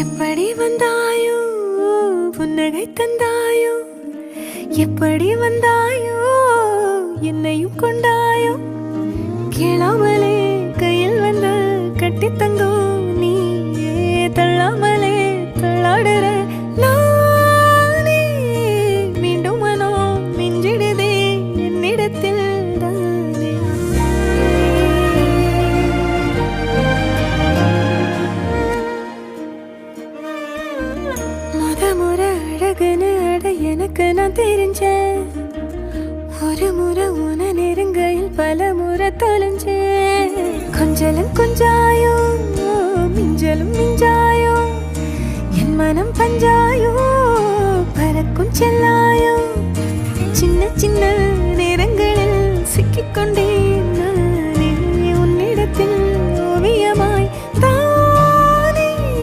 எப்படி வந்தாயோ புன்னகை தந்தாயோ எப்படி வந்தாயோ என்னையும் கொண்டாயோ கேளாமலே கையில் வந்து கட்டி தங்கோ நீ தள்ளாமலே தள்ளாடுற நானே மீண்டும் மனோ மிஞ்சிடுதே என்னிடத்தில் தானே முறை அழகுன்னு அட எனக்கு நான் தெரிஞ்சேன் ஒரு முறை உன நெருங்கையில் பல முறை தொலைஞ்சேன் கொஞ்சலும் கொஞ்சாயோ மிஞ்சலும் மிஞ்சாயோ என் மனம் பஞ்சாயோ பறக்கும் செல்லாயோ சின்ன சின்ன